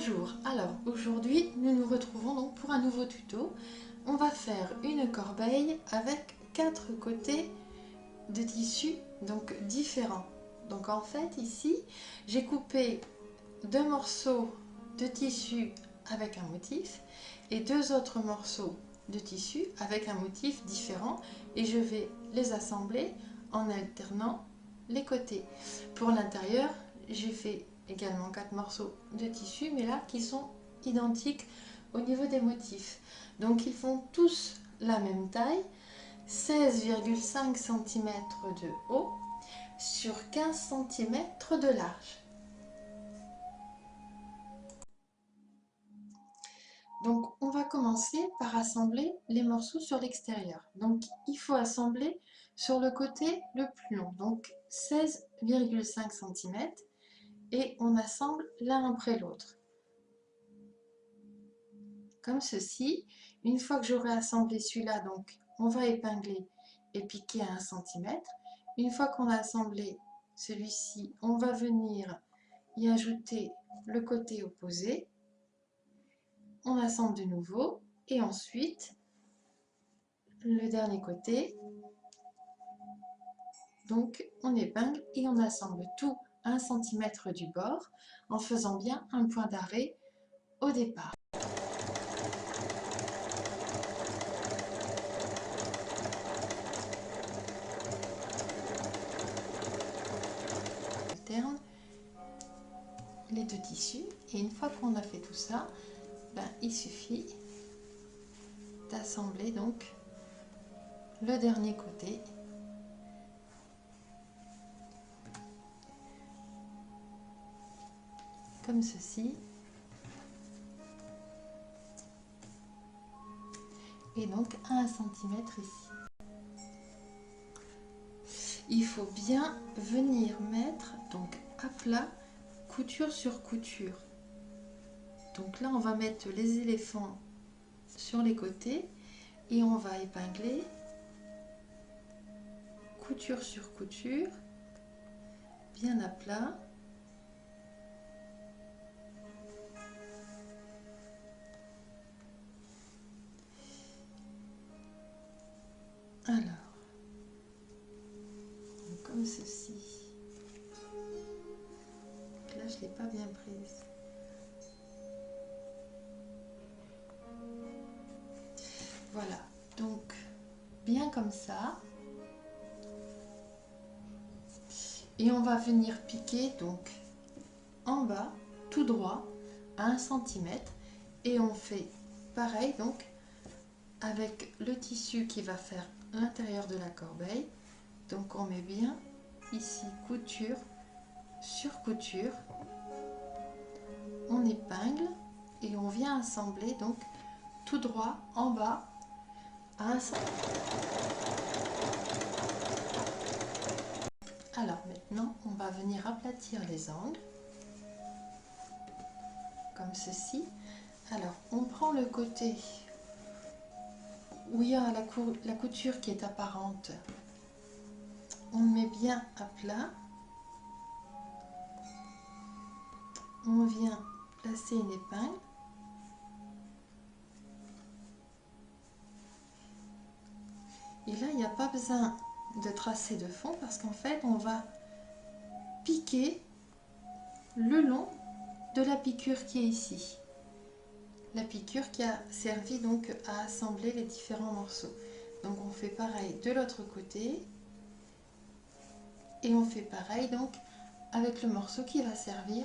Bonjour, alors aujourd'hui nous nous retrouvons donc pour un nouveau tuto. On va faire une corbeille avec 4 côtés de tissu donc différents. Donc en fait ici j'ai coupé 2 morceaux de tissu avec un motif et 2 autres morceaux de tissu avec un motif différent et je vais les assembler en alternant les côtés. Pour l'intérieur j'ai fait également 4 morceaux de tissu mais là qui sont identiques au niveau des motifs. Donc ils font tous la même taille, 16,5 cm de haut sur 15 cm de large. Donc on va commencer par assembler les morceaux sur l'extérieur. Donc il faut assembler sur le côté le plus long, donc 16,5 cm, et on assemble l'un après l'autre. Comme ceci. Une fois que j'aurai assemblé celui-là, donc on va épingler et piquer à 1 cm. Une fois qu'on a assemblé celui-ci, on va venir y ajouter le côté opposé. On assemble de nouveau et ensuite le dernier côté. Donc on épingle et on assemble tout à 1 cm du bord en faisant bien un point d'arrêt au départ. Alterne les deux tissus et une fois qu'on a fait tout ça, il suffit d'assembler donc le dernier côté comme ceci et donc à 1 cm ici. Il faut bien venir mettre donc à plat couture sur couture. Donc là on va mettre les éléphants sur les côtés et on va épingler couture sur couture bien à plat. Alors, comme ceci. Donc là je ne l'ai pas bien prise. Voilà, donc bien comme ça. Et on va venir piquer donc en bas, tout droit, à 1 cm. Et on fait pareil donc avec le tissu qui va faire l'intérieur de la corbeille. Donc on met bien ici couture sur couture. On épingle et on vient assembler donc tout droit en bas à 1 cm. Alors maintenant, on va venir aplatir les angles, comme ceci. Alors, on prend le côté où il y a la couture qui est apparente. On le met bien à plat. On vient placer une épingle. Et là, il n'y a pas besoin de tracer de fond parce qu'en fait, on va piquer le long de la piqûre qui est ici. La piqûre qui a servi donc à assembler les différents morceaux. Donc on fait pareil de l'autre côté et on fait pareil donc avec le morceau qui va servir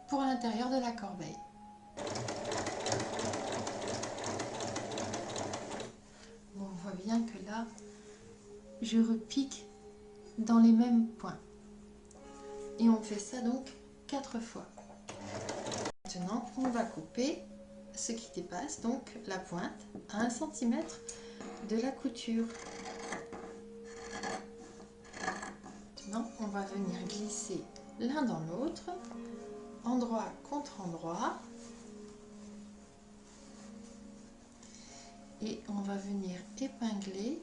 pour l'intérieur de la corbeille. Bon, on voit bien que là je repique dans les mêmes points et on fait ça donc 4 fois. Maintenant on va couper ce qui dépasse, donc la pointe à 1 cm de la couture. Maintenant, on va venir glisser l'un dans l'autre, endroit contre endroit, et on va venir épingler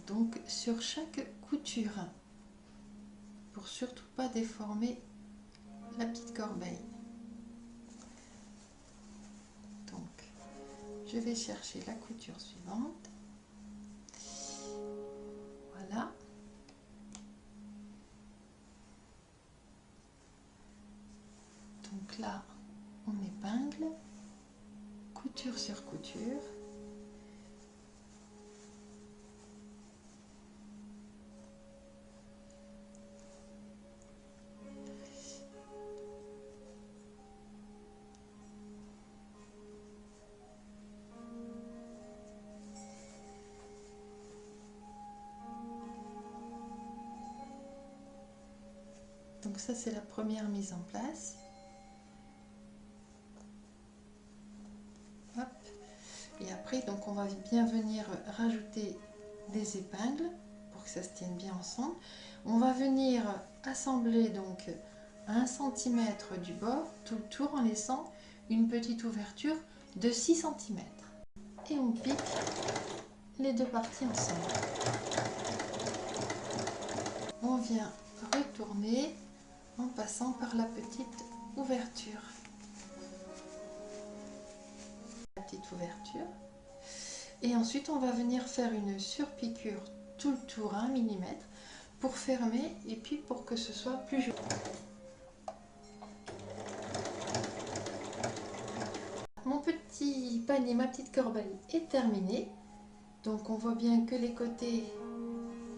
donc sur chaque couture pour surtout pas déformer la petite corbeille. je vais chercher la couture suivante. Voilà. Donc là, on épingle, couture sur couture. Donc ça, c'est la première mise en place. Hop. Et après, donc on va bien venir rajouter des épingles pour que ça se tienne bien ensemble. On va venir assembler donc à 1 cm du bord tout le tour en laissant une petite ouverture de 6 cm. Et on pique les deux parties ensemble. On vient retourner en passant par la petite ouverture. La petite ouverture. Et ensuite, on va venir faire une surpiqûre tout le tour à 1 mm pour fermer et puis pour que ce soit plus joli. Mon petit panier, ma petite corbeille est terminée. Donc on voit bien que les côtés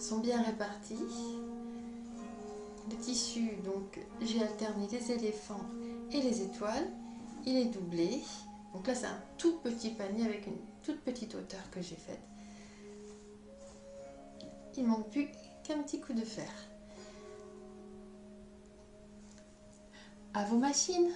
sont bien répartis. Le tissu, donc j'ai alterné les éléphants et les étoiles. Il est doublé. Donc là c'est un tout petit panier avec une toute petite hauteur que j'ai faite. Il ne manque plus qu'un petit coup de fer. À vos machines!